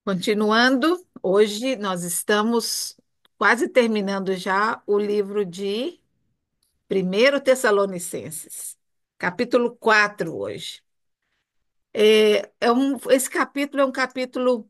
Continuando, hoje nós estamos quase terminando já o livro de Primeiro Tessalonicenses, capítulo 4 hoje. Esse capítulo é um capítulo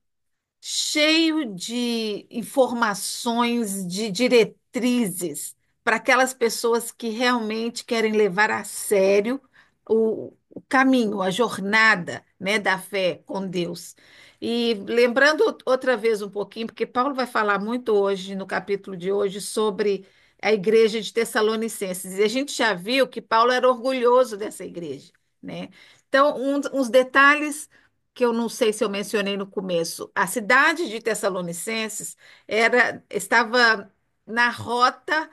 cheio de informações, de diretrizes para aquelas pessoas que realmente querem levar a sério o caminho, a jornada, né, da fé com Deus. E lembrando outra vez um pouquinho, porque Paulo vai falar muito hoje, no capítulo de hoje, sobre a igreja de Tessalonicenses. E a gente já viu que Paulo era orgulhoso dessa igreja, né? Então, uns detalhes que eu não sei se eu mencionei no começo. A cidade de Tessalonicenses estava na rota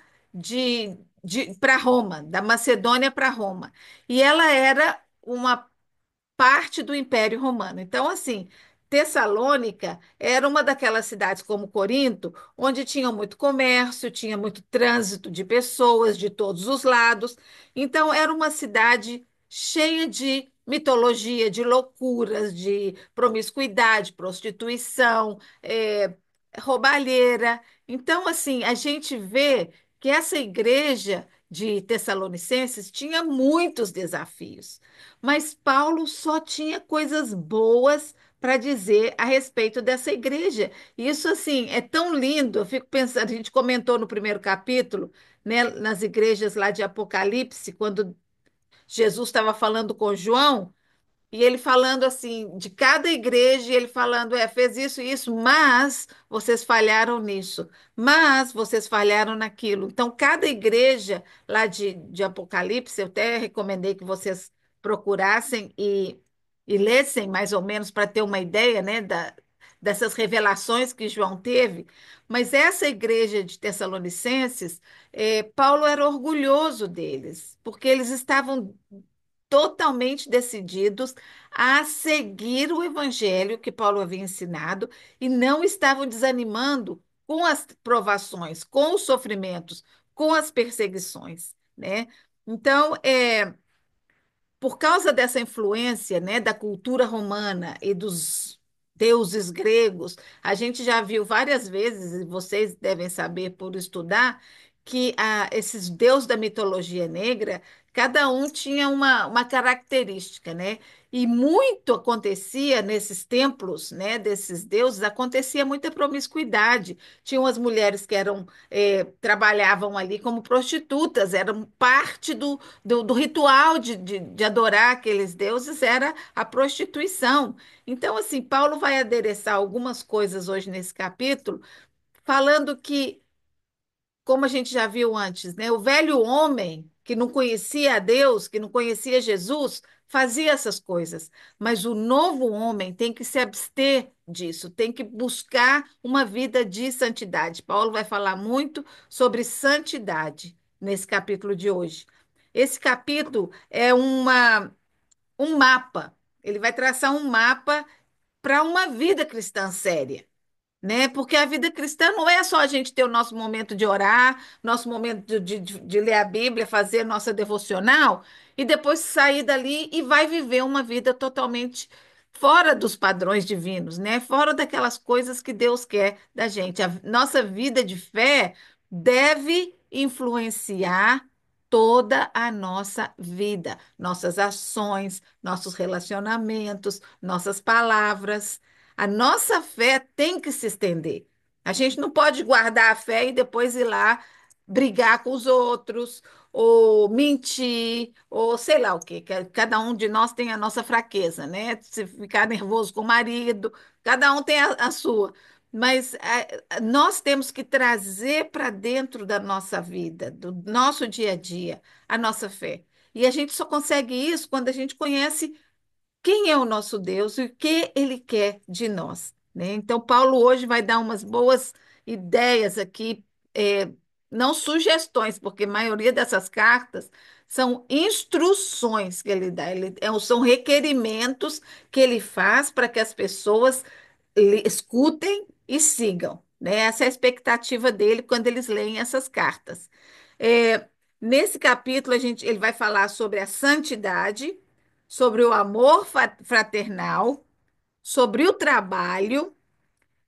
para Roma, da Macedônia para Roma. E ela era uma parte do Império Romano. Então, assim, Tessalônica era uma daquelas cidades como Corinto, onde tinha muito comércio, tinha muito trânsito de pessoas de todos os lados. Então, era uma cidade cheia de mitologia, de loucuras, de promiscuidade, prostituição, roubalheira. Então, assim, a gente vê que essa igreja de Tessalonicenses tinha muitos desafios. Mas Paulo só tinha coisas boas para dizer a respeito dessa igreja. Isso, assim, é tão lindo. Eu fico pensando, a gente comentou no primeiro capítulo, né, nas igrejas lá de Apocalipse, quando Jesus estava falando com João. E ele falando assim, de cada igreja, e ele falando, fez isso e isso, mas vocês falharam nisso, mas vocês falharam naquilo. Então, cada igreja lá de Apocalipse, eu até recomendei que vocês procurassem e lessem mais ou menos para ter uma ideia, né, dessas revelações que João teve. Mas essa igreja de Tessalonicenses, Paulo era orgulhoso deles, porque eles estavam totalmente decididos a seguir o evangelho que Paulo havia ensinado e não estavam desanimando com as provações, com os sofrimentos, com as perseguições, né? Então, por causa dessa influência, né, da cultura romana e dos deuses gregos, a gente já viu várias vezes, e vocês devem saber por estudar, que esses deuses da mitologia negra, cada um tinha uma característica, né? E muito acontecia nesses templos, né, desses deuses, acontecia muita promiscuidade. Tinham as mulheres que trabalhavam ali como prostitutas, eram parte do ritual de adorar aqueles deuses era a prostituição. Então, assim, Paulo vai adereçar algumas coisas hoje nesse capítulo, falando que, como a gente já viu antes, né, o velho homem que não conhecia a Deus, que não conhecia Jesus, fazia essas coisas, mas o novo homem tem que se abster disso, tem que buscar uma vida de santidade. Paulo vai falar muito sobre santidade nesse capítulo de hoje. Esse capítulo é um mapa, ele vai traçar um mapa para uma vida cristã séria, né? Porque a vida cristã não é só a gente ter o nosso momento de orar, nosso momento de ler a Bíblia, fazer nossa devocional e depois sair dali e vai viver uma vida totalmente fora dos padrões divinos, né? Fora daquelas coisas que Deus quer da gente. A nossa vida de fé deve influenciar toda a nossa vida, nossas ações, nossos relacionamentos, nossas palavras. A nossa fé tem que se estender. A gente não pode guardar a fé e depois ir lá brigar com os outros, ou mentir, ou sei lá o quê. Cada um de nós tem a nossa fraqueza, né? Se ficar nervoso com o marido, cada um tem a sua. Mas nós temos que trazer para dentro da nossa vida, do nosso dia a dia, a nossa fé. E a gente só consegue isso quando a gente conhece quem é o nosso Deus e o que ele quer de nós, né? Então, Paulo hoje vai dar umas boas ideias aqui, não sugestões, porque a maioria dessas cartas são instruções que ele dá, são requerimentos que ele faz para que as pessoas escutem e sigam, né? Essa é a expectativa dele quando eles leem essas cartas. É, Nesse capítulo, ele vai falar sobre a santidade, sobre o amor fraternal, sobre o trabalho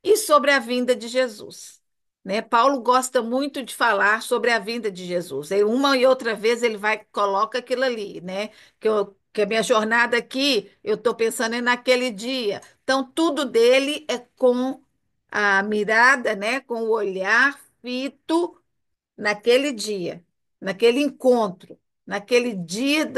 e sobre a vinda de Jesus. Né? Paulo gosta muito de falar sobre a vinda de Jesus. Uma e outra vez ele vai coloca aquilo ali, né? Que a minha jornada aqui, eu estou pensando é naquele dia. Então, tudo dele é com a mirada, né? Com o olhar fito naquele dia, naquele encontro, naquele dia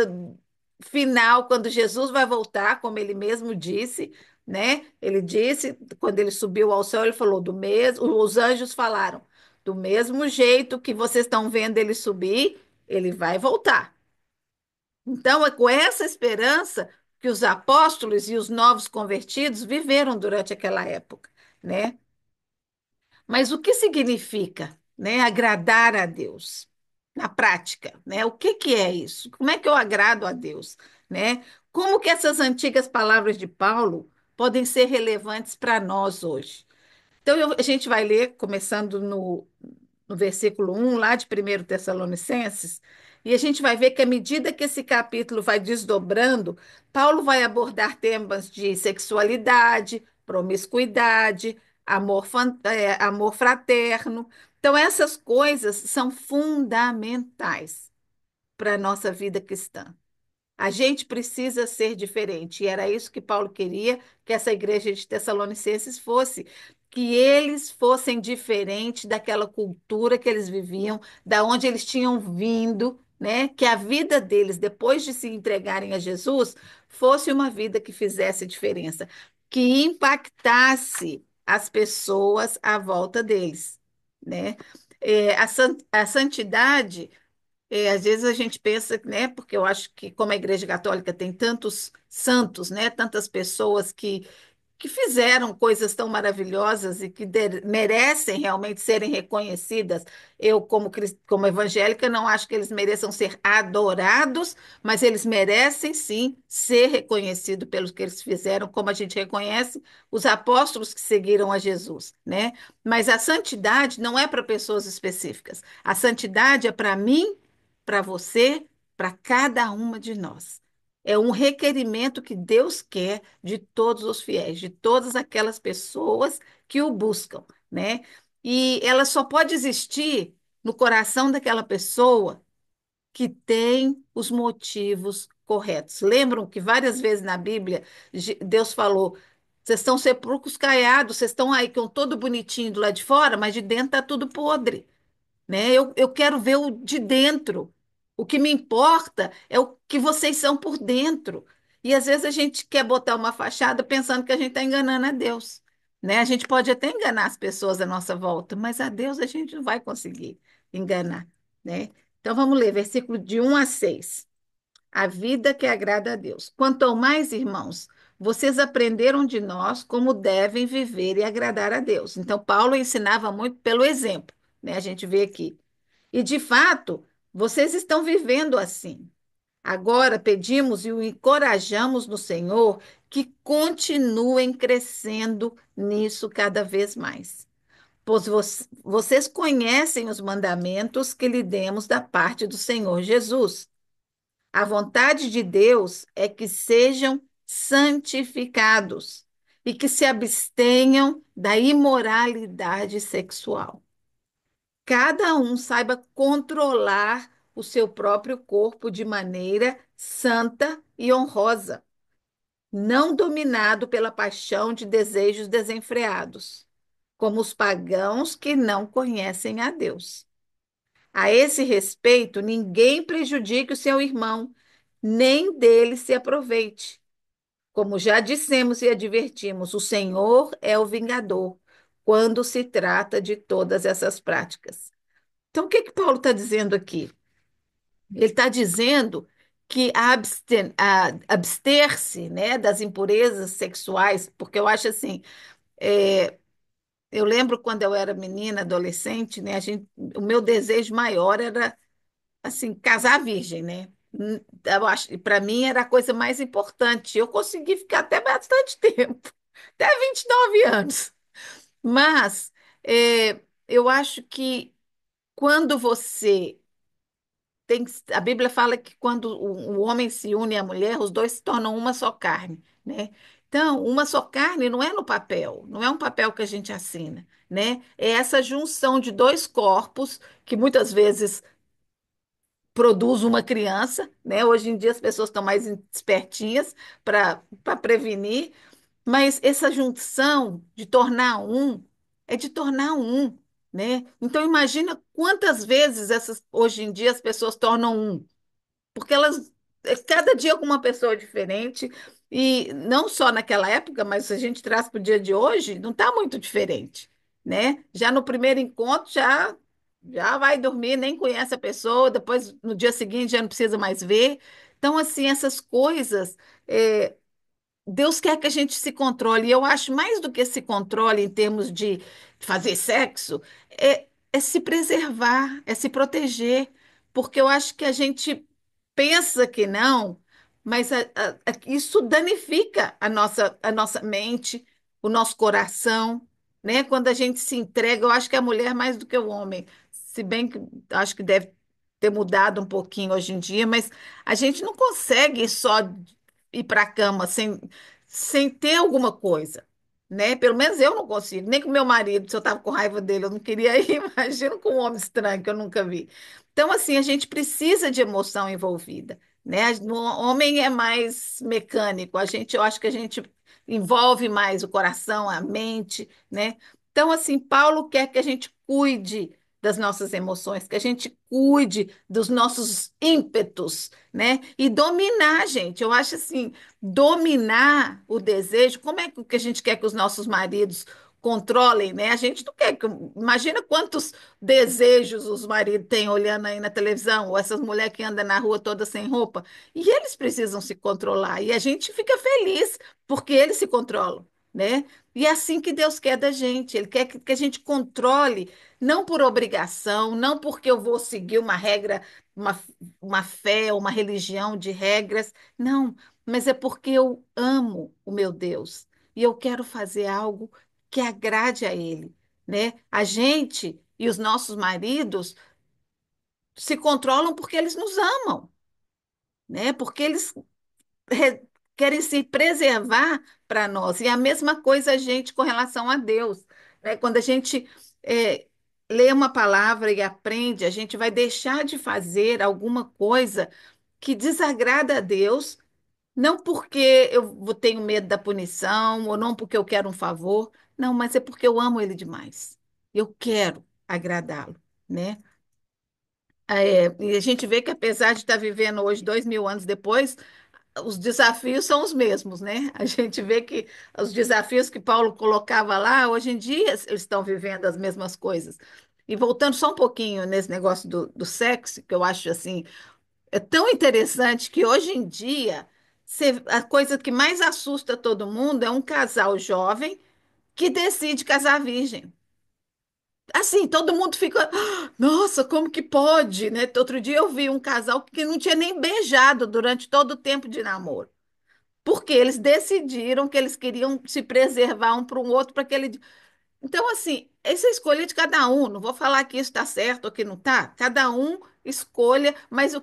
final, quando Jesus vai voltar, como ele mesmo disse, né? Ele disse, quando ele subiu ao céu, ele falou do mesmo, os anjos falaram, do mesmo jeito que vocês estão vendo ele subir, ele vai voltar. Então, é com essa esperança que os apóstolos e os novos convertidos viveram durante aquela época, né? Mas o que significa, né, agradar a Deus na prática, né? O que que é isso? Como é que eu agrado a Deus, né? Como que essas antigas palavras de Paulo podem ser relevantes para nós hoje? Então, a gente vai ler, começando no versículo 1, lá de 1 Tessalonicenses, e a gente vai ver que, à medida que esse capítulo vai desdobrando, Paulo vai abordar temas de sexualidade, promiscuidade, amor fraterno. Então, essas coisas são fundamentais para a nossa vida cristã. A gente precisa ser diferente. E era isso que Paulo queria que essa igreja de Tessalonicenses fosse, que eles fossem diferentes daquela cultura que eles viviam, da onde eles tinham vindo, né? Que a vida deles, depois de se entregarem a Jesus, fosse uma vida que fizesse diferença, que impactasse as pessoas à volta deles, né? A santidade às vezes a gente pensa, né, porque eu acho que como a Igreja Católica tem tantos santos, né, tantas pessoas que fizeram coisas tão maravilhosas e que merecem realmente serem reconhecidas. Eu, como evangélica, não acho que eles mereçam ser adorados, mas eles merecem sim ser reconhecidos pelos que eles fizeram, como a gente reconhece os apóstolos que seguiram a Jesus, né? Mas a santidade não é para pessoas específicas. A santidade é para mim, para você, para cada uma de nós. É um requerimento que Deus quer de todos os fiéis, de todas aquelas pessoas que o buscam, né? E ela só pode existir no coração daquela pessoa que tem os motivos corretos. Lembram que várias vezes na Bíblia Deus falou: vocês estão sepulcros caiados, vocês estão aí com todo bonitinho do lado de fora, mas de dentro está tudo podre, né? Eu quero ver o de dentro. O que me importa é o que vocês são por dentro. E às vezes a gente quer botar uma fachada pensando que a gente está enganando a Deus, né? A gente pode até enganar as pessoas à nossa volta, mas a Deus a gente não vai conseguir enganar, né? Então vamos ler, versículo de 1 a 6. A vida que agrada a Deus. Quanto ao mais, irmãos, vocês aprenderam de nós como devem viver e agradar a Deus. Então, Paulo ensinava muito pelo exemplo, né? A gente vê aqui. E, de fato, vocês estão vivendo assim. Agora pedimos e o encorajamos no Senhor que continuem crescendo nisso cada vez mais. Pois vocês conhecem os mandamentos que lhe demos da parte do Senhor Jesus. A vontade de Deus é que sejam santificados e que se abstenham da imoralidade sexual. Cada um saiba controlar o seu próprio corpo de maneira santa e honrosa, não dominado pela paixão de desejos desenfreados, como os pagãos que não conhecem a Deus. A esse respeito, ninguém prejudique o seu irmão, nem dele se aproveite. Como já dissemos e advertimos, o Senhor é o vingador quando se trata de todas essas práticas. Então, o que que Paulo está dizendo aqui? Ele está dizendo que abster-se, né, das impurezas sexuais, porque eu acho assim, é, eu lembro quando eu era menina, adolescente, né, o meu desejo maior era assim, casar virgem, né? Eu acho, para mim era a coisa mais importante. Eu consegui ficar até bastante tempo, até 29 anos. Mas eu acho que quando você tem, a Bíblia fala que quando o homem se une à mulher, os dois se tornam uma só carne, né? Então, uma só carne não é no papel, não é um papel que a gente assina, né? É essa junção de dois corpos que muitas vezes produz uma criança, né? Hoje em dia as pessoas estão mais espertinhas para prevenir, mas essa junção de tornar um é de tornar um, né? Então imagina quantas vezes hoje em dia as pessoas tornam um porque elas cada dia com uma pessoa diferente e não só naquela época, mas se a gente traz para o dia de hoje, não está muito diferente, né? Já no primeiro encontro já vai dormir, nem conhece a pessoa, depois no dia seguinte já não precisa mais ver. Então assim essas coisas é, Deus quer que a gente se controle. E eu acho mais do que se controle em termos de fazer sexo, é se preservar, é se proteger. Porque eu acho que a gente pensa que não, mas isso danifica a nossa mente, o nosso coração, né? Quando a gente se entrega, eu acho que a mulher mais do que o homem, se bem que acho que deve ter mudado um pouquinho hoje em dia, mas a gente não consegue só ir para a cama sem ter alguma coisa, né? Pelo menos eu não consigo, nem com meu marido, se eu estava com raiva dele, eu não queria ir, imagino com um homem estranho que eu nunca vi. Então, assim, a gente precisa de emoção envolvida, né? O homem é mais mecânico, eu acho que a gente envolve mais o coração, a mente, né? Então, assim, Paulo quer que a gente cuide das nossas emoções, que a gente cuide dos nossos ímpetos, né? E dominar, gente. Eu acho assim, dominar o desejo. Como é que a gente quer que os nossos maridos controlem, né? A gente não quer que. Imagina quantos desejos os maridos têm olhando aí na televisão, ou essas mulheres que andam na rua todas sem roupa. E eles precisam se controlar. E a gente fica feliz porque eles se controlam, né? E é assim que Deus quer da gente. Ele quer que a gente controle, não por obrigação, não porque eu vou seguir uma regra, uma, uma fé, uma religião de regras. Não, mas é porque eu amo o meu Deus e eu quero fazer algo que agrade a Ele, né? A gente e os nossos maridos se controlam porque eles nos amam, né? Porque eles querem se preservar para nós. E a mesma coisa a gente com relação a Deus, né? Quando a gente é, lê uma palavra e aprende, a gente vai deixar de fazer alguma coisa que desagrada a Deus. Não porque tenho medo da punição, ou não porque eu quero um favor, não, mas é porque eu amo ele demais. Eu quero agradá-lo, né? E a gente vê que apesar de estar vivendo hoje, 2000 anos depois, os desafios são os mesmos, né? A gente vê que os desafios que Paulo colocava lá, hoje em dia eles estão vivendo as mesmas coisas. E voltando só um pouquinho nesse negócio do sexo, que eu acho assim é tão interessante que hoje em dia a coisa que mais assusta todo mundo é um casal jovem que decide casar virgem. Assim, todo mundo fica, "Ah, nossa, como que pode, né?" Outro dia eu vi um casal que não tinha nem beijado durante todo o tempo de namoro, porque eles decidiram que eles queriam se preservar um para o outro para que ele então, assim, essa é a escolha de cada um. Não vou falar que isso está certo ou que não está. Cada um escolha, mas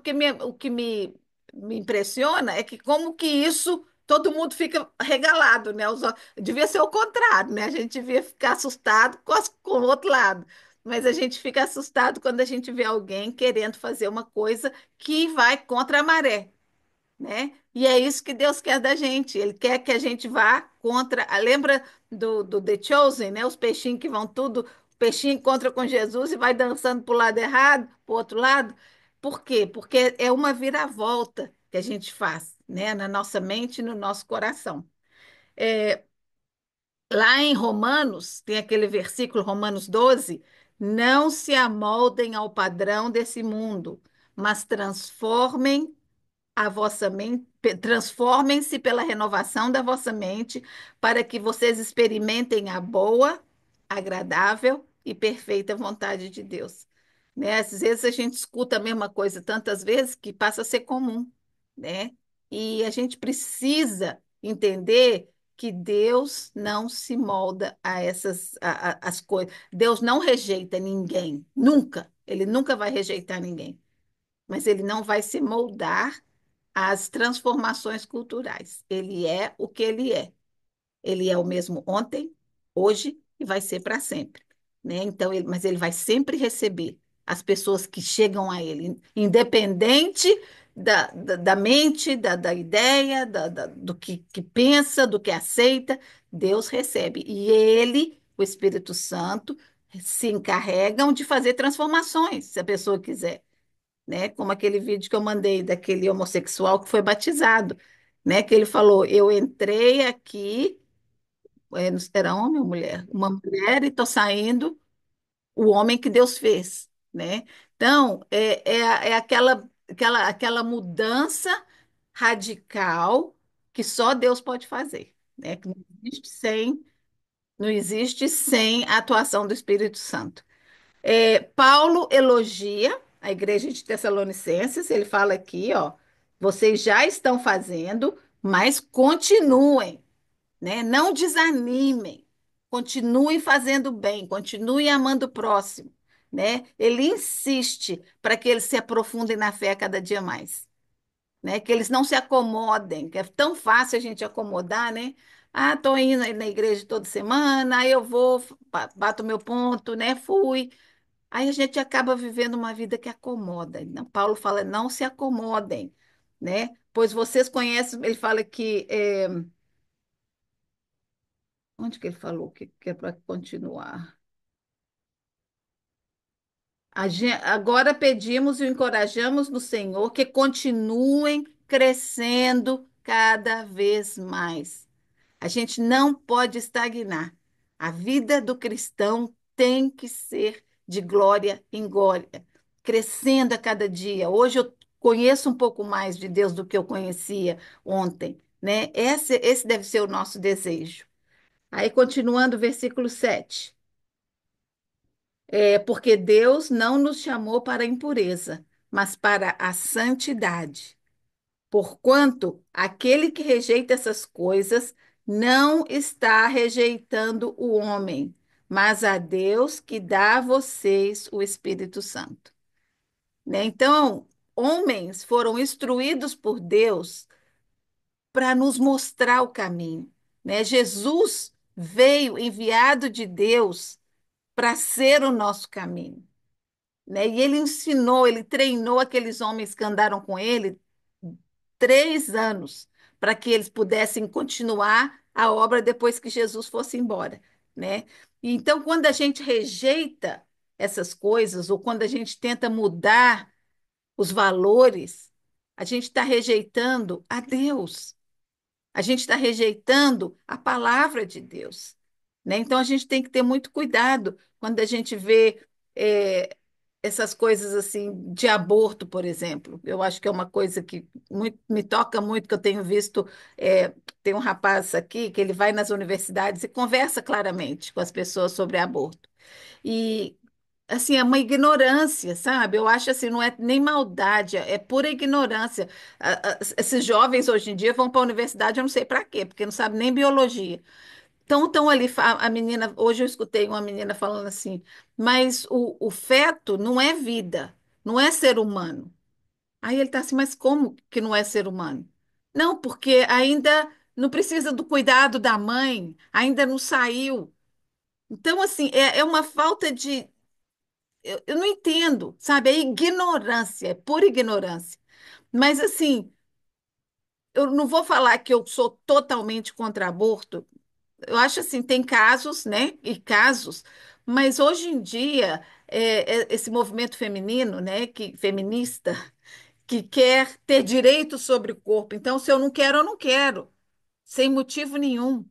me impressiona é que como que isso todo mundo fica regalado, né? Devia ser o contrário, né? A gente devia ficar assustado com o outro lado. Mas a gente fica assustado quando a gente vê alguém querendo fazer uma coisa que vai contra a maré, né? E é isso que Deus quer da gente. Ele quer que a gente vá contra. Lembra do The Chosen, né? Os peixinhos que vão tudo, o peixinho encontra com Jesus e vai dançando para o lado errado, para o outro lado. Por quê? Porque é uma viravolta que a gente faz, né? Na nossa mente e no nosso coração. Lá em Romanos, tem aquele versículo, Romanos 12: não se amoldem ao padrão desse mundo, mas transformem-se pela renovação da vossa mente, para que vocês experimentem a boa, agradável e perfeita vontade de Deus. Né? Às vezes a gente escuta a mesma coisa tantas vezes que passa a ser comum, né? E a gente precisa entender que Deus não se molda a as coisas. Deus não rejeita ninguém, nunca. Ele nunca vai rejeitar ninguém, mas ele não vai se moldar às transformações culturais. Ele é o que ele é. Ele é o mesmo ontem, hoje e vai ser para sempre, né? Então, mas ele vai sempre receber as pessoas que chegam a ele, independente da mente, da ideia, do que pensa, do que aceita, Deus recebe. E ele, o Espírito Santo, se encarregam de fazer transformações, se a pessoa quiser, né? Como aquele vídeo que eu mandei daquele homossexual que foi batizado, né? Que ele falou: Eu entrei aqui, era homem ou mulher? Uma mulher e estou saindo o homem que Deus fez, né? Então, é aquela mudança radical que só Deus pode fazer, né? Que não existe sem a atuação do Espírito Santo. Paulo elogia a igreja de Tessalonicenses, ele fala aqui, ó, vocês já estão fazendo, mas continuem, né? Não desanimem, continuem fazendo bem, continuem amando o próximo, né? Ele insiste para que eles se aprofundem na fé cada dia mais, né? Que eles não se acomodem, que é tão fácil a gente acomodar, né? Ah, estou indo aí na igreja toda semana, aí eu vou, bato meu ponto, né? Fui. Aí a gente acaba vivendo uma vida que acomoda. Não, Paulo fala, não se acomodem, né? Pois vocês conhecem, ele fala que onde que ele falou que é para continuar? Agora pedimos e encorajamos no Senhor que continuem crescendo cada vez mais. A gente não pode estagnar. A vida do cristão tem que ser de glória em glória, crescendo a cada dia. Hoje eu conheço um pouco mais de Deus do que eu conhecia ontem, né? Esse deve ser o nosso desejo. Aí, continuando o versículo 7. Porque Deus não nos chamou para a impureza, mas para a santidade. Porquanto aquele que rejeita essas coisas não está rejeitando o homem, mas a Deus que dá a vocês o Espírito Santo. Né? Então, homens foram instruídos por Deus para nos mostrar o caminho. Né? Jesus veio enviado de Deus para ser o nosso caminho, né? E ele ensinou, ele treinou aqueles homens que andaram com ele 3 anos para que eles pudessem continuar a obra depois que Jesus fosse embora, né? Então, quando a gente rejeita essas coisas ou quando a gente tenta mudar os valores, a gente está rejeitando a Deus. A gente está rejeitando a palavra de Deus, né? Então a gente tem que ter muito cuidado quando a gente vê essas coisas assim de aborto, por exemplo. Eu acho que é uma coisa que me toca muito, que eu tenho visto. Tem um rapaz aqui que ele vai nas universidades e conversa claramente com as pessoas sobre aborto. E assim, é uma ignorância, sabe? Eu acho assim, não é nem maldade, é pura ignorância. Esses jovens hoje em dia vão para a universidade, eu não sei para quê, porque não sabem nem biologia. Então, estão ali, a menina, hoje eu escutei uma menina falando assim, mas o feto não é vida, não é ser humano. Aí ele está assim, mas como que não é ser humano? Não, porque ainda não precisa do cuidado da mãe, ainda não saiu. Então, assim, é uma falta de, eu não entendo, sabe? É ignorância, é pura ignorância. Mas, assim, eu não vou falar que eu sou totalmente contra aborto. Eu acho assim, tem casos, né? E casos, mas hoje em dia, esse movimento feminino, né? Feminista, que quer ter direito sobre o corpo. Então, se eu não quero, eu não quero, sem motivo nenhum.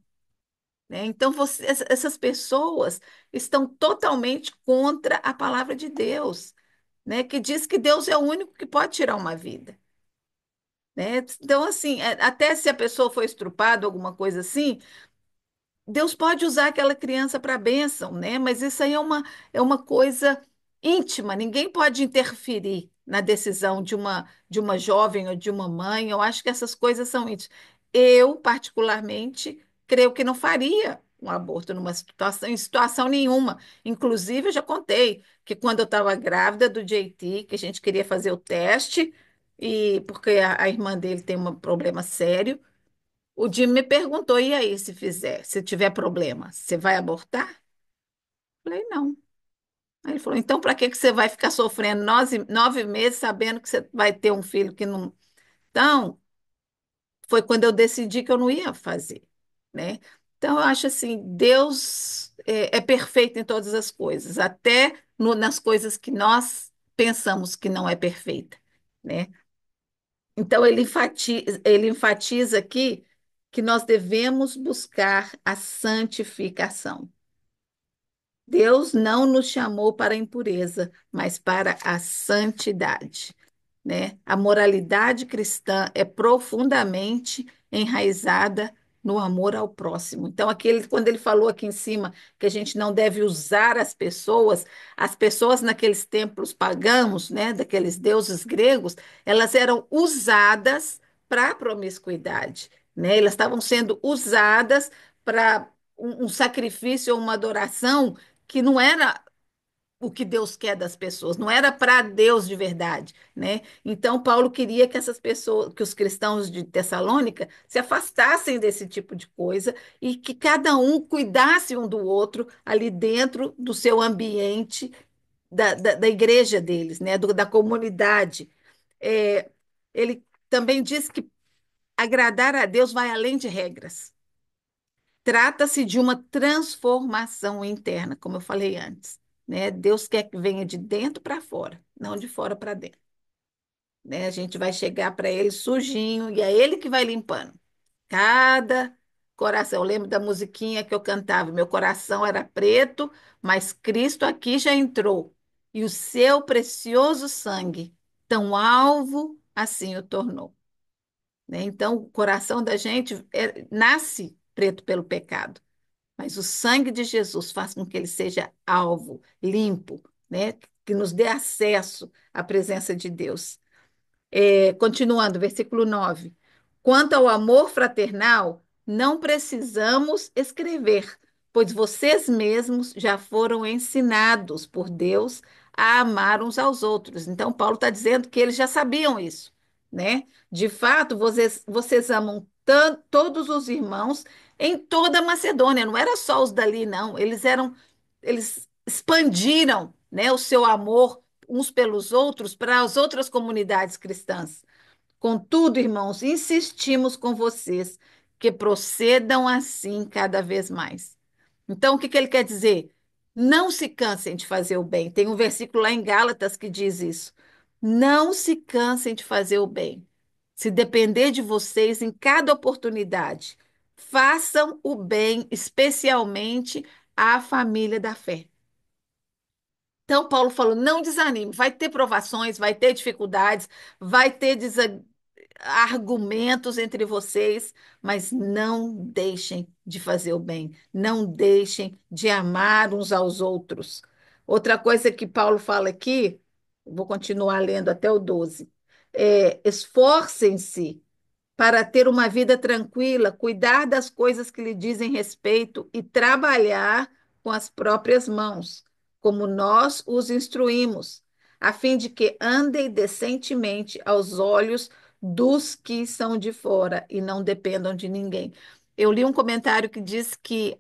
Né? Então, essas pessoas estão totalmente contra a palavra de Deus, né? Que diz que Deus é o único que pode tirar uma vida. Né? Então, assim, até se a pessoa foi estrupada, alguma coisa assim, Deus pode usar aquela criança para bênção, né? Mas isso aí é uma coisa íntima, ninguém pode interferir na decisão de uma jovem ou de uma mãe. Eu acho que essas coisas são íntimas. Eu, particularmente, creio que não faria um aborto em situação nenhuma. Inclusive, eu já contei que quando eu estava grávida do JT, que a gente queria fazer o teste, e porque a irmã dele tem um problema sério. O Jim me perguntou, e aí, se fizer, se tiver problema, você vai abortar? Eu falei, não. Aí ele falou, então para que que você vai ficar sofrendo 9 meses sabendo que você vai ter um filho que não... Então, foi quando eu decidi que eu não ia fazer, né? Então, eu acho assim, Deus é perfeito em todas as coisas, até nas coisas que nós pensamos que não é perfeita, né? Então, ele enfatiza aqui que nós devemos buscar a santificação. Deus não nos chamou para a impureza, mas para a santidade, né? A moralidade cristã é profundamente enraizada no amor ao próximo. Então, quando ele falou aqui em cima que a gente não deve usar as pessoas naqueles templos pagãos, né, daqueles deuses gregos, elas eram usadas para a promiscuidade, né? Elas estavam sendo usadas para um sacrifício ou uma adoração que não era o que Deus quer das pessoas, não era para Deus de verdade, né? Então Paulo queria que essas pessoas, que os cristãos de Tessalônica se afastassem desse tipo de coisa e que cada um cuidasse um do outro ali dentro do seu ambiente da igreja deles, né? Da comunidade. É, ele também diz que agradar a Deus vai além de regras. Trata-se de uma transformação interna, como eu falei antes, né? Deus quer que venha de dentro para fora, não de fora para dentro, né? A gente vai chegar para ele sujinho e é ele que vai limpando cada coração. Eu lembro da musiquinha que eu cantava, meu coração era preto, mas Cristo aqui já entrou e o seu precioso sangue, tão alvo assim o tornou, né? Então, o coração da gente nasce preto pelo pecado. Mas o sangue de Jesus faz com que ele seja alvo, limpo, né? Que nos dê acesso à presença de Deus. Continuando, versículo 9. Quanto ao amor fraternal, não precisamos escrever, pois vocês mesmos já foram ensinados por Deus a amar uns aos outros. Então, Paulo está dizendo que eles já sabiam isso, né? De fato, vocês amam todos os irmãos em toda a Macedônia, não era só os dali, não. Eles expandiram, né, o seu amor uns pelos outros para as outras comunidades cristãs. Contudo, irmãos, insistimos com vocês que procedam assim cada vez mais. Então, o que que ele quer dizer? Não se cansem de fazer o bem. Tem um versículo lá em Gálatas que diz isso. Não se cansem de fazer o bem. Se depender de vocês em cada oportunidade, façam o bem, especialmente à família da fé. Então, Paulo falou: não desanime, vai ter provações, vai ter dificuldades, vai ter argumentos entre vocês, mas não deixem de fazer o bem, não deixem de amar uns aos outros. Outra coisa que Paulo fala aqui, vou continuar lendo até o 12, esforcem-se para ter uma vida tranquila, cuidar das coisas que lhe dizem respeito e trabalhar com as próprias mãos, como nós os instruímos, a fim de que andem decentemente aos olhos dos que são de fora e não dependam de ninguém. Eu li um comentário que diz que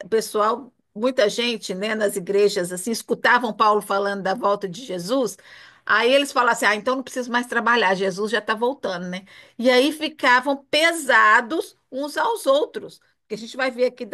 o pessoal, muita gente, né, nas igrejas, assim, escutavam Paulo falando da volta de Jesus. Aí eles falavam assim: ah, então não preciso mais trabalhar, Jesus já está voltando, né? E aí ficavam pesados uns aos outros. Porque a gente vai ver aqui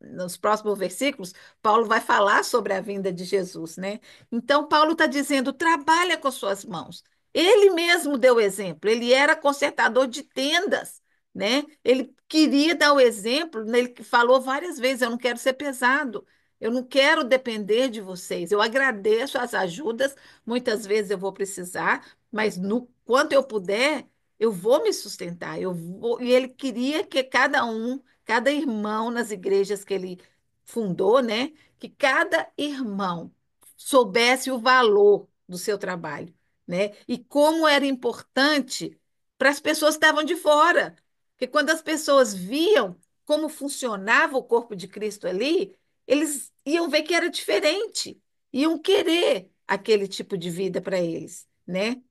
nos próximos versículos, Paulo vai falar sobre a vinda de Jesus, né? Então, Paulo está dizendo: trabalha com suas mãos. Ele mesmo deu exemplo, ele era consertador de tendas, né? Ele queria dar o exemplo, né? Ele falou várias vezes: eu não quero ser pesado, eu não quero depender de vocês, eu agradeço as ajudas, muitas vezes eu vou precisar, mas no quanto eu puder eu vou me sustentar, eu vou. E ele queria que cada um, cada irmão nas igrejas que ele fundou, né, que cada irmão soubesse o valor do seu trabalho, né, e como era importante para as pessoas que estavam de fora, porque quando as pessoas viam como funcionava o corpo de Cristo ali, eles iam ver que era diferente, iam querer aquele tipo de vida para eles, né?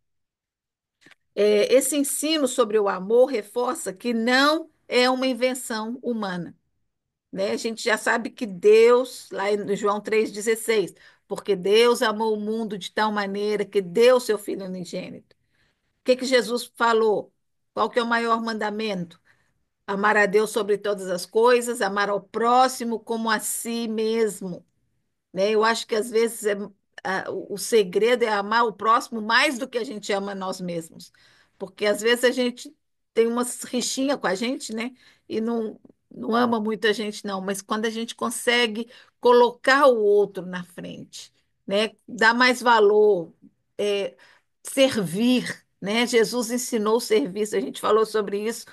Esse ensino sobre o amor reforça que não é uma invenção humana, né? A gente já sabe que Deus, lá em João 3,16, porque Deus amou o mundo de tal maneira que deu seu Filho unigênito. O que que Jesus falou? Qual que é o maior mandamento? Amar a Deus sobre todas as coisas, amar ao próximo como a si mesmo, né? Eu acho que às vezes o segredo é amar o próximo mais do que a gente ama nós mesmos, porque às vezes a gente tem uma rixinha com a gente, né? E não ama muito a gente, não, mas quando a gente consegue colocar o outro na frente, né? Dar mais valor, é, servir, né? Jesus ensinou o serviço, a gente falou sobre isso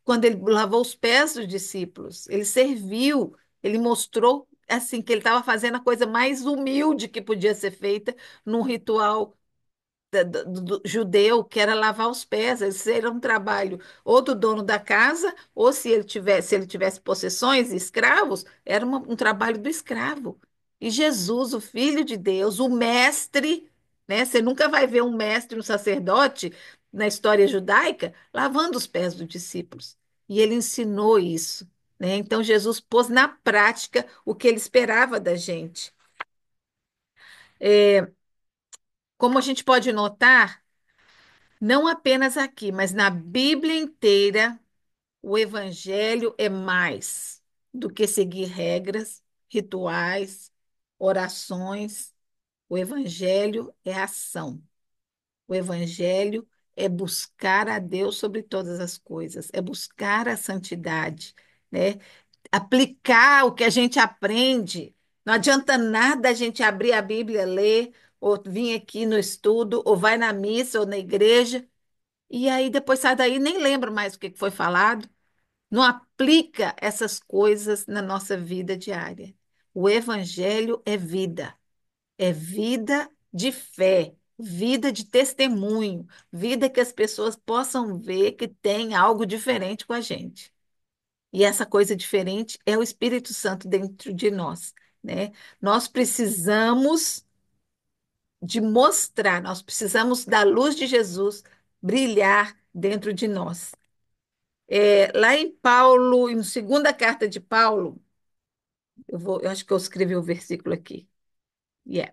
quando ele lavou os pés dos discípulos, ele serviu, ele mostrou assim que ele estava fazendo a coisa mais humilde que podia ser feita num ritual do judeu, que era lavar os pés. Esse era um trabalho ou do dono da casa, ou se ele tivesse possessões, escravos, era um trabalho do escravo. E Jesus, o Filho de Deus, o mestre, né? Você nunca vai ver um mestre, um sacerdote na história judaica lavando os pés dos discípulos. E ele ensinou isso, né? Então Jesus pôs na prática o que ele esperava da gente. Como a gente pode notar, não apenas aqui, mas na Bíblia inteira, o Evangelho é mais do que seguir regras, rituais, orações. O Evangelho é ação. O Evangelho é buscar a Deus sobre todas as coisas, é buscar a santidade, né? Aplicar o que a gente aprende. Não adianta nada a gente abrir a Bíblia, ler, ou vir aqui no estudo, ou vai na missa ou na igreja e aí depois sai daí, e nem lembra mais o que foi falado, não aplica essas coisas na nossa vida diária. O evangelho é vida de fé, vida de testemunho, vida que as pessoas possam ver que tem algo diferente com a gente. E essa coisa diferente é o Espírito Santo dentro de nós, né? Nós precisamos de mostrar, nós precisamos da luz de Jesus brilhar dentro de nós. Lá em Paulo, em segunda carta de Paulo, eu acho que eu escrevi o versículo aqui. Yeah.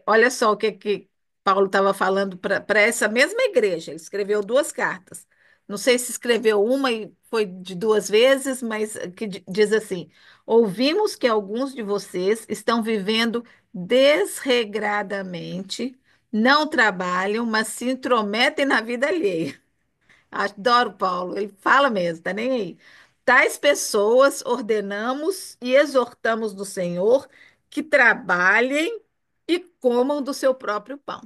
Olha só o que Paulo estava falando para essa mesma igreja. Ele escreveu duas cartas. Não sei se escreveu uma e foi de duas vezes, mas que diz assim: ouvimos que alguns de vocês estão vivendo desregradamente, não trabalham, mas se intrometem na vida alheia. Adoro Paulo, ele fala mesmo, tá nem aí. Tais pessoas ordenamos e exortamos do Senhor que trabalhem e comam do seu próprio pão,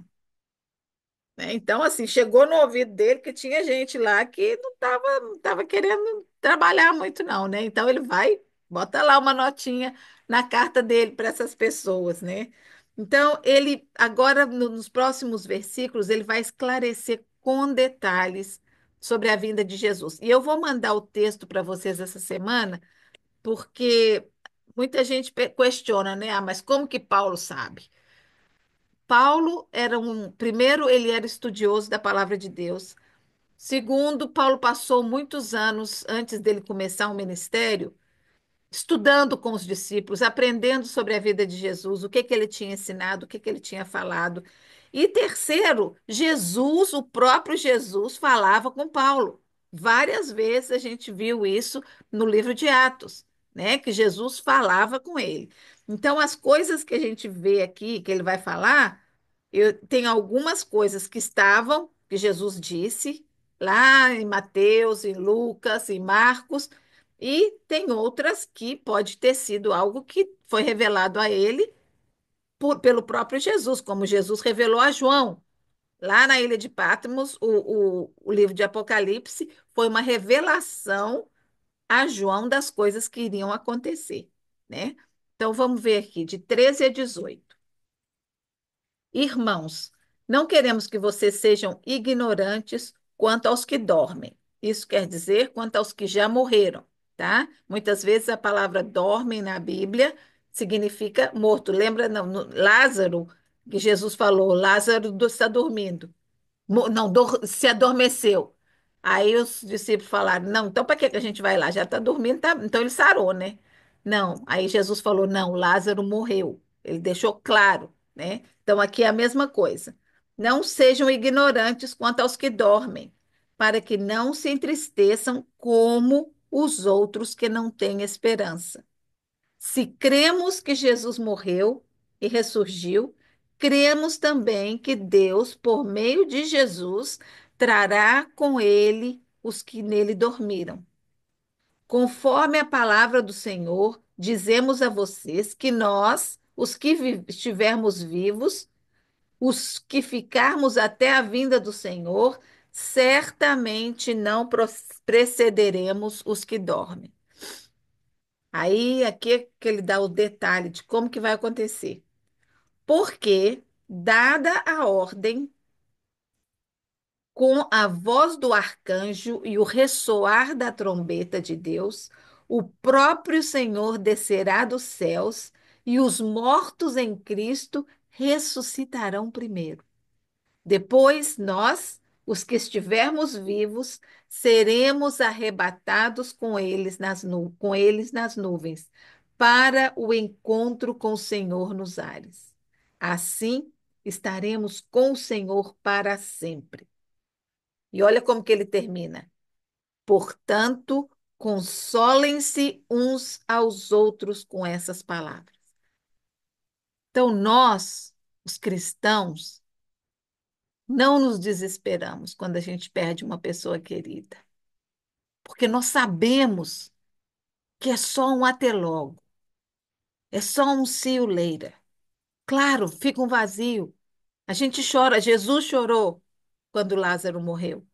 né? Então, assim, chegou no ouvido dele que tinha gente lá que não tava querendo trabalhar muito, não, né? Então, ele vai, bota lá uma notinha na carta dele para essas pessoas, né? Então, ele, agora, nos próximos versículos, ele vai esclarecer com detalhes sobre a vinda de Jesus. E eu vou mandar o texto para vocês essa semana, porque muita gente questiona, né? Ah, mas como que Paulo sabe? Paulo primeiro, ele era estudioso da palavra de Deus. Segundo, Paulo passou muitos anos antes dele começar o ministério estudando com os discípulos, aprendendo sobre a vida de Jesus, o que que ele tinha ensinado, o que que ele tinha falado. E terceiro, Jesus, o próprio Jesus, falava com Paulo. Várias vezes a gente viu isso no livro de Atos, né? Que Jesus falava com ele. Então, as coisas que a gente vê aqui, que ele vai falar, tem algumas coisas que estavam, que Jesus disse, lá em Mateus, em Lucas, em Marcos, e tem outras que pode ter sido algo que foi revelado a ele pelo próprio Jesus, como Jesus revelou a João. Lá na ilha de Patmos, o livro de Apocalipse foi uma revelação a João das coisas que iriam acontecer, né? Então vamos ver aqui, de 13 a 18. Irmãos, não queremos que vocês sejam ignorantes quanto aos que dormem. Isso quer dizer quanto aos que já morreram, tá? Muitas vezes a palavra dormem na Bíblia significa morto. Lembra, não, Lázaro, que Jesus falou, Lázaro está dormindo. Não, se adormeceu. Aí os discípulos falaram: não, então para que que a gente vai lá? Já está dormindo, tá? Então ele sarou, né? Não. Aí Jesus falou: não, Lázaro morreu. Ele deixou claro, né? Então aqui é a mesma coisa. Não sejam ignorantes quanto aos que dormem, para que não se entristeçam como os outros que não têm esperança. Se cremos que Jesus morreu e ressurgiu, cremos também que Deus, por meio de Jesus, trará com ele os que nele dormiram. Conforme a palavra do Senhor, dizemos a vocês que nós, os que estivermos vivos, os que ficarmos até a vinda do Senhor, certamente não precederemos os que dormem. Aí, aqui é que ele dá o detalhe de como que vai acontecer. Porque, dada a ordem, com a voz do arcanjo e o ressoar da trombeta de Deus, o próprio Senhor descerá dos céus e os mortos em Cristo ressuscitarão primeiro. Depois, nós, os que estivermos vivos, seremos arrebatados com eles nas nuvens, para o encontro com o Senhor nos ares. Assim, estaremos com o Senhor para sempre. E olha como que ele termina. Portanto, consolem-se uns aos outros com essas palavras. Então, nós, os cristãos, não nos desesperamos quando a gente perde uma pessoa querida, porque nós sabemos que é só um até logo, é só um see you later. Claro, fica um vazio. A gente chora, Jesus chorou quando Lázaro morreu.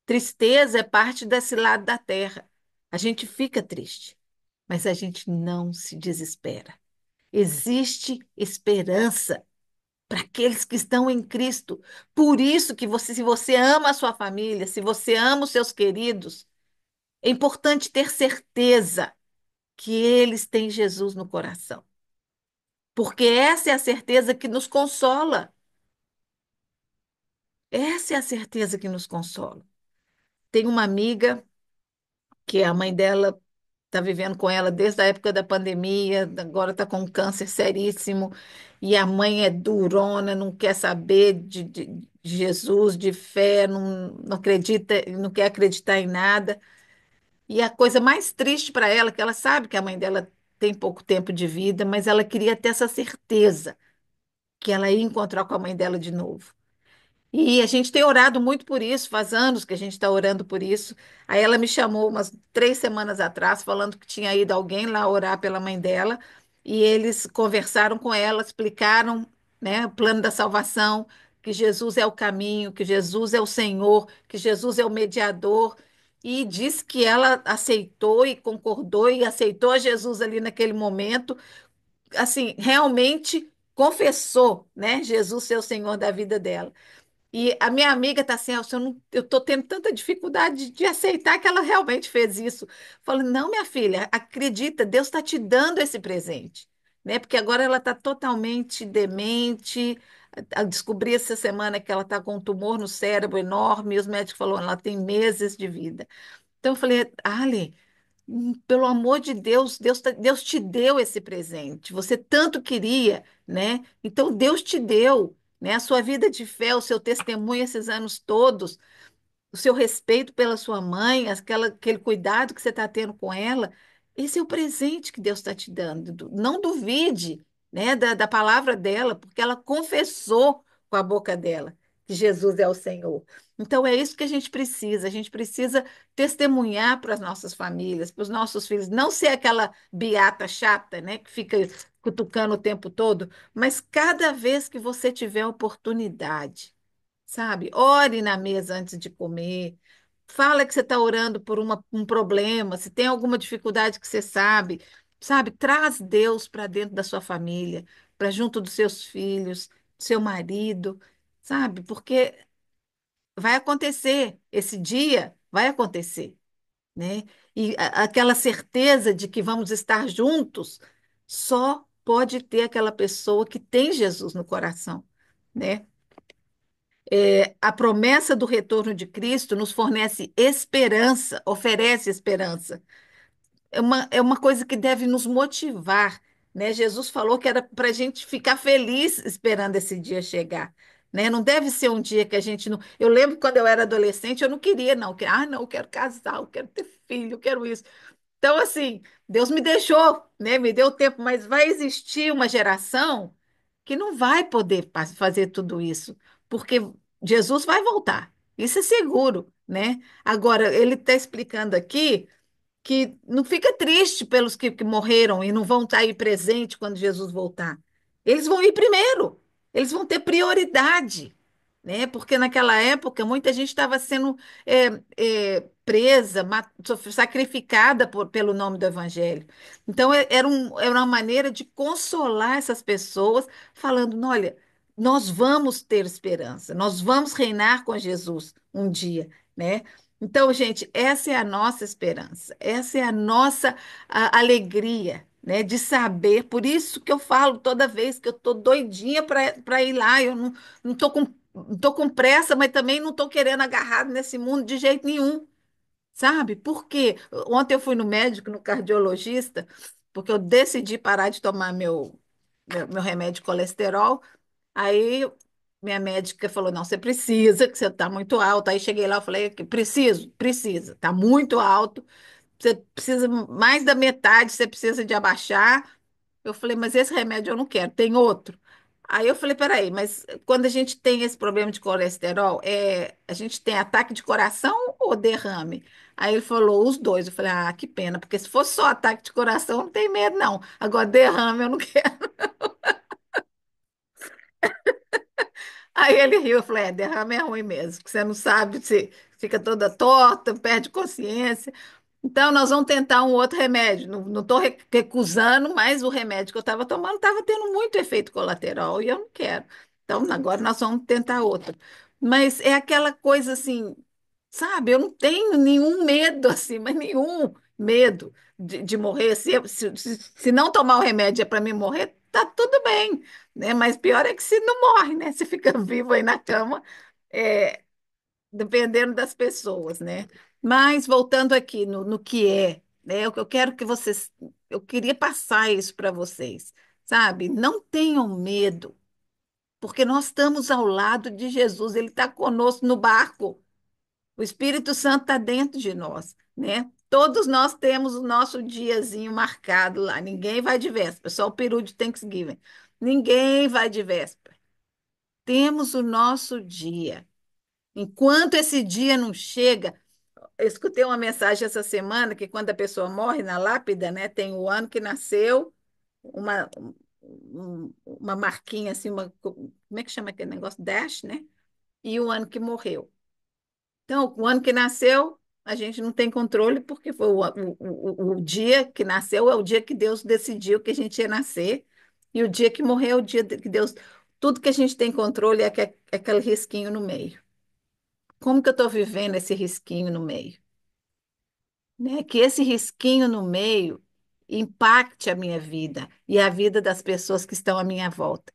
Tristeza é parte desse lado da terra. A gente fica triste, mas a gente não se desespera. Existe esperança para aqueles que estão em Cristo. Por isso que você, se você ama a sua família, se você ama os seus queridos, é importante ter certeza que eles têm Jesus no coração. Porque essa é a certeza que nos consola. Essa é a certeza que nos consola. Tem uma amiga que a mãe dela está vivendo com ela desde a época da pandemia, agora está com um câncer seríssimo, e a mãe é durona, não quer saber de Jesus, de fé, não acredita, não quer acreditar em nada. E a coisa mais triste para ela, que ela sabe que a mãe dela tem pouco tempo de vida, mas ela queria ter essa certeza que ela ia encontrar com a mãe dela de novo. E a gente tem orado muito por isso, faz anos que a gente está orando por isso. Aí ela me chamou umas 3 semanas atrás, falando que tinha ido alguém lá orar pela mãe dela, e eles conversaram com ela, explicaram, né, o plano da salvação, que Jesus é o caminho, que Jesus é o Senhor, que Jesus é o mediador, e disse que ela aceitou e concordou e aceitou a Jesus ali naquele momento, assim, realmente confessou, né, Jesus ser o Senhor da vida dela. E a minha amiga está assim: "Elcia, eu estou tendo tanta dificuldade de aceitar que ela realmente fez isso." Falando, não, minha filha, acredita, Deus está te dando esse presente, né? Porque agora ela está totalmente demente. Descobri essa semana que ela está com um tumor no cérebro enorme, e os médicos falaram, ela tem meses de vida. Então eu falei, Ale, pelo amor de Deus, Deus te deu esse presente. Você tanto queria, né? Então Deus te deu, né? A sua vida de fé, o seu testemunho esses anos todos, o seu respeito pela sua mãe, aquele cuidado que você está tendo com ela. Esse é o presente que Deus está te dando. Não duvide, né, da palavra dela, porque ela confessou com a boca dela que Jesus é o Senhor. Então é isso que a gente precisa. A gente precisa testemunhar para as nossas famílias, para os nossos filhos, não ser aquela beata chata, né, que fica cutucando o tempo todo, mas cada vez que você tiver oportunidade, sabe? Ore na mesa antes de comer. Fala que você está orando por um problema, se tem alguma dificuldade que você sabe? Traz Deus para dentro da sua família, para junto dos seus filhos, do seu marido, sabe? Porque vai acontecer, esse dia vai acontecer, né? E aquela certeza de que vamos estar juntos só pode ter aquela pessoa que tem Jesus no coração, né? A promessa do retorno de Cristo nos fornece esperança, oferece esperança. É uma coisa que deve nos motivar, né? Jesus falou que era para a gente ficar feliz esperando esse dia chegar, né? Não deve ser um dia que a gente não. Eu lembro quando eu era adolescente, eu não queria, não. Não, eu quero casar, eu quero ter filho, eu quero isso. Então, assim, Deus me deixou, né? Me deu tempo, mas vai existir uma geração que não vai poder fazer tudo isso, porque Jesus vai voltar. Isso é seguro, né? Agora, ele está explicando aqui que não fica triste pelos que morreram e não vão estar aí presente quando Jesus voltar. Eles vão ir primeiro, eles vão ter prioridade, né? Porque naquela época muita gente estava sendo presa, sacrificada pelo nome do Evangelho. Então era uma maneira de consolar essas pessoas, falando: olha, nós vamos ter esperança, nós vamos reinar com Jesus um dia, né? Então, gente, essa é a nossa esperança, essa é a nossa alegria, né, de saber. Por isso que eu falo toda vez que eu estou doidinha para ir lá. Eu não estou não tô com pressa, mas também não estou querendo agarrado nesse mundo de jeito nenhum, sabe? Por quê? Ontem eu fui no médico, no cardiologista, porque eu decidi parar de tomar meu remédio de colesterol. Aí minha médica falou: não, você precisa, que você está muito alto. Aí cheguei lá, eu falei: preciso, precisa, está muito alto, você precisa mais da metade, você precisa de abaixar. Eu falei: mas esse remédio eu não quero, tem outro. Aí eu falei: peraí, mas quando a gente tem esse problema de colesterol, a gente tem ataque de coração ou derrame? Aí ele falou: os dois. Eu falei: ah, que pena, porque se fosse só ataque de coração, eu não tenho medo, não. Agora, derrame, eu não quero. Aí ele riu, eu falei: derrame é ruim mesmo, que você não sabe, se fica toda torta, perde consciência. Então, nós vamos tentar um outro remédio. Não estou recusando, mas o remédio que eu estava tomando estava tendo muito efeito colateral e eu não quero. Então, agora nós vamos tentar outro. Mas é aquela coisa assim, sabe? Eu não tenho nenhum medo assim, mas nenhum medo de morrer. Se não tomar o remédio é para mim morrer, tá tudo bem, né? Mas pior é que se não morre, né? Se fica vivo aí na cama, é, dependendo das pessoas, né? Mas voltando aqui no que é, né? Eu quero que vocês, eu queria passar isso para vocês, sabe? Não tenham medo, porque nós estamos ao lado de Jesus, ele está conosco no barco. O Espírito Santo está dentro de nós, né? Todos nós temos o nosso diazinho marcado lá. Ninguém vai de véspera, só o peru de Thanksgiving. Ninguém vai de véspera. Temos o nosso dia. Enquanto esse dia não chega, eu escutei uma mensagem essa semana que quando a pessoa morre na lápide, né, tem o ano que nasceu, uma, uma marquinha assim, como é que chama aquele negócio? Dash, né? E o ano que morreu. Então, o ano que nasceu, a gente não tem controle, porque foi o dia que nasceu, é o dia que Deus decidiu que a gente ia nascer, e o dia que morreu é o dia que Deus. Tudo que a gente tem controle é aquele risquinho no meio. Como que eu estou vivendo esse risquinho no meio? Né? Que esse risquinho no meio impacte a minha vida e a vida das pessoas que estão à minha volta,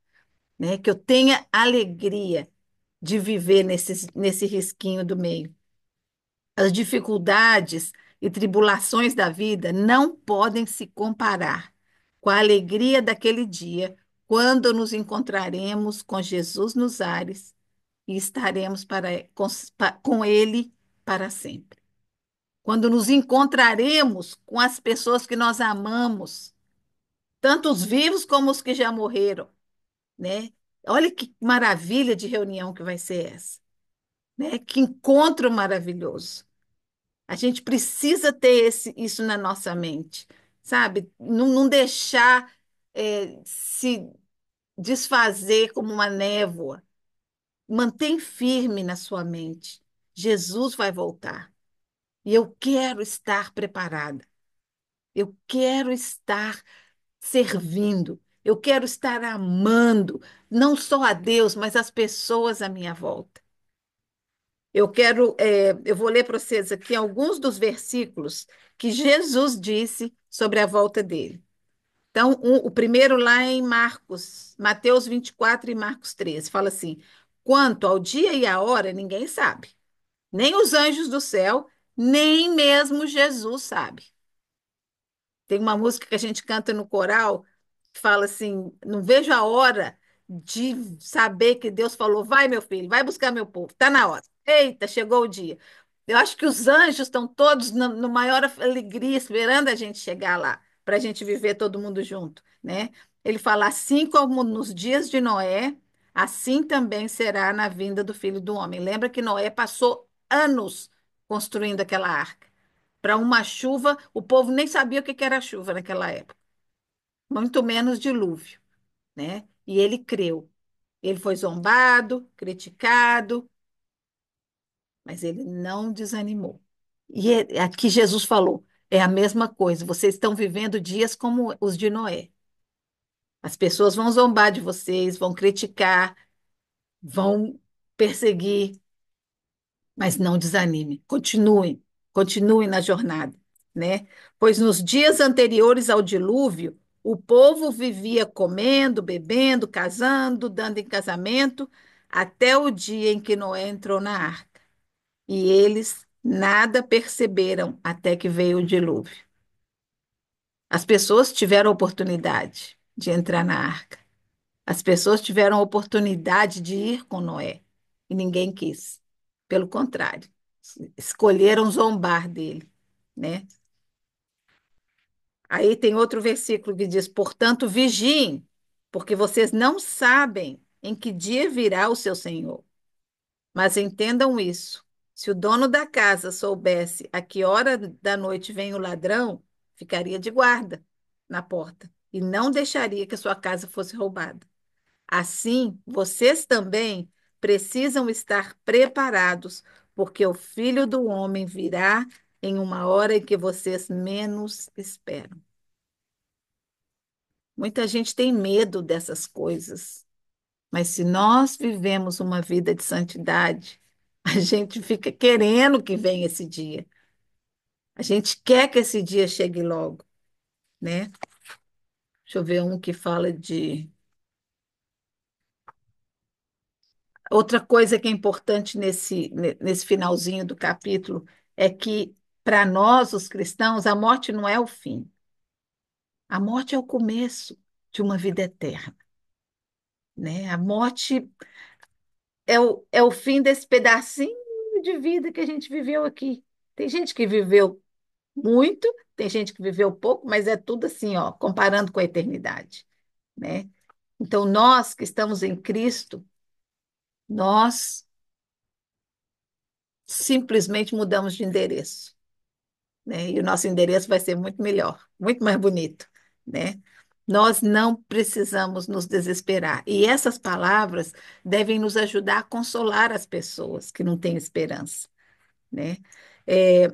né? Que eu tenha alegria de viver nesse risquinho do meio. As dificuldades e tribulações da vida não podem se comparar com a alegria daquele dia, quando nos encontraremos com Jesus nos ares e estaremos com Ele para sempre. Quando nos encontraremos com as pessoas que nós amamos, tanto os vivos como os que já morreram, né? Olha que maravilha de reunião que vai ser essa, né? Que encontro maravilhoso. A gente precisa ter isso na nossa mente, sabe? Não deixar se desfazer como uma névoa. Mantém firme na sua mente. Jesus vai voltar. E eu quero estar preparada. Eu quero estar servindo. Eu quero estar amando, não só a Deus, mas as pessoas à minha volta. Eu vou ler para vocês aqui alguns dos versículos que Jesus disse sobre a volta dele. Então, o primeiro lá é em Marcos, Mateus 24 e Marcos 13, fala assim: Quanto ao dia e à hora, ninguém sabe. Nem os anjos do céu, nem mesmo Jesus sabe. Tem uma música que a gente canta no coral que fala assim: não vejo a hora de saber que Deus falou, vai, meu filho, vai buscar meu povo, está na hora. Eita, chegou o dia. Eu acho que os anjos estão todos no maior alegria, esperando a gente chegar lá, para a gente viver todo mundo junto, né? Ele fala: assim como nos dias de Noé, assim também será na vinda do Filho do Homem. Lembra que Noé passou anos construindo aquela arca. Para uma chuva, o povo nem sabia o que que era chuva naquela época, muito menos dilúvio, né? E ele creu. Ele foi zombado, criticado, mas ele não desanimou. E aqui Jesus falou: é a mesma coisa, vocês estão vivendo dias como os de Noé. As pessoas vão zombar de vocês, vão criticar, vão perseguir, mas não desanime, continuem, continuem na jornada, né? Pois nos dias anteriores ao dilúvio, o povo vivia comendo, bebendo, casando, dando em casamento, até o dia em que Noé entrou na arca. E eles nada perceberam até que veio o dilúvio. As pessoas tiveram a oportunidade de entrar na arca. As pessoas tiveram a oportunidade de ir com Noé e ninguém quis. Pelo contrário, escolheram zombar dele, né? Aí tem outro versículo que diz: portanto, vigiem, porque vocês não sabem em que dia virá o seu Senhor. Mas entendam isso: se o dono da casa soubesse a que hora da noite vem o ladrão, ficaria de guarda na porta e não deixaria que a sua casa fosse roubada. Assim, vocês também precisam estar preparados, porque o Filho do Homem virá em uma hora em que vocês menos esperam. Muita gente tem medo dessas coisas, mas se nós vivemos uma vida de santidade, a gente fica querendo que venha esse dia. A gente quer que esse dia chegue logo, né? Deixa eu ver um que fala de outra coisa que é importante nesse finalzinho do capítulo é que, para nós, os cristãos, a morte não é o fim. A morte é o começo de uma vida eterna, né? A morte é o fim desse pedacinho de vida que a gente viveu aqui. Tem gente que viveu muito, tem gente que viveu pouco, mas é tudo assim, ó, comparando com a eternidade, né? Então, nós que estamos em Cristo, nós simplesmente mudamos de endereço, né? E o nosso endereço vai ser muito melhor, muito mais bonito, né? Nós não precisamos nos desesperar. E essas palavras devem nos ajudar a consolar as pessoas que não têm esperança, né? É,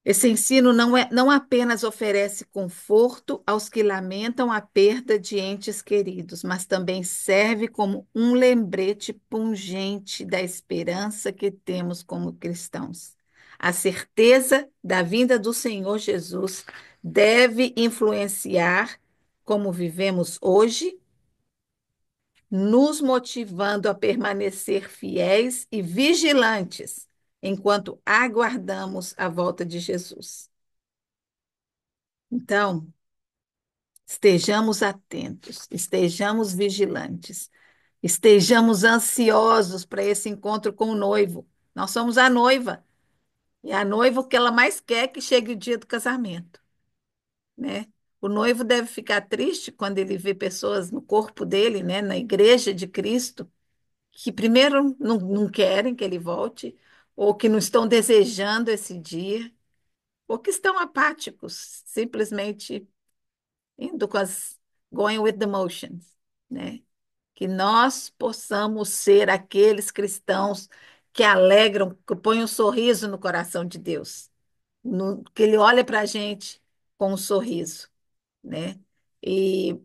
esse ensino não apenas oferece conforto aos que lamentam a perda de entes queridos, mas também serve como um lembrete pungente da esperança que temos como cristãos. A certeza da vinda do Senhor Jesus deve influenciar como vivemos hoje, nos motivando a permanecer fiéis e vigilantes enquanto aguardamos a volta de Jesus. Então, estejamos atentos, estejamos vigilantes, estejamos ansiosos para esse encontro com o noivo. Nós somos a noiva, e a noiva o que ela mais quer é que chegue o dia do casamento, né? O noivo deve ficar triste quando ele vê pessoas no corpo dele, né, na igreja de Cristo, que primeiro não querem que ele volte, ou que não estão desejando esse dia, ou que estão apáticos, simplesmente indo com as going with the motions, né? Que nós possamos ser aqueles cristãos que alegram, que põem um sorriso no coração de Deus, que Ele olha para a gente com um sorriso, né? E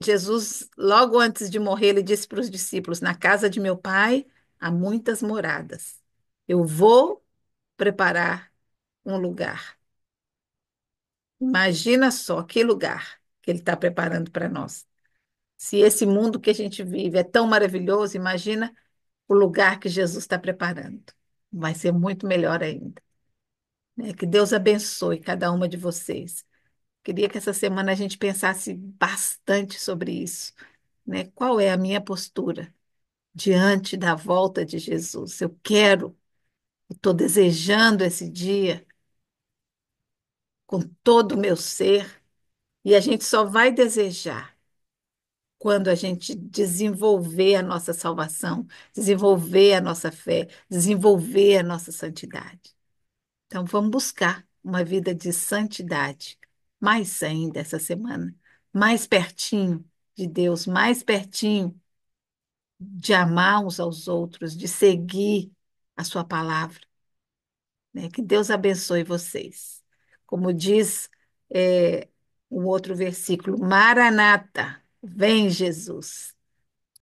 Jesus, logo antes de morrer, ele disse para os discípulos: na casa de meu pai há muitas moradas. Eu vou preparar um lugar. Imagina só que lugar que ele está preparando para nós. Se esse mundo que a gente vive é tão maravilhoso, imagina o lugar que Jesus está preparando. Vai ser muito melhor ainda, né? Que Deus abençoe cada uma de vocês. Queria que essa semana a gente pensasse bastante sobre isso, né? Qual é a minha postura diante da volta de Jesus? Eu quero, estou desejando esse dia com todo o meu ser, e a gente só vai desejar quando a gente desenvolver a nossa salvação, desenvolver a nossa fé, desenvolver a nossa santidade. Então, vamos buscar uma vida de santidade, mais ainda essa semana, mais pertinho de Deus, mais pertinho de amar uns aos outros, de seguir a sua palavra, né? Que Deus abençoe vocês. Como diz um outro versículo, Maranata, vem Jesus.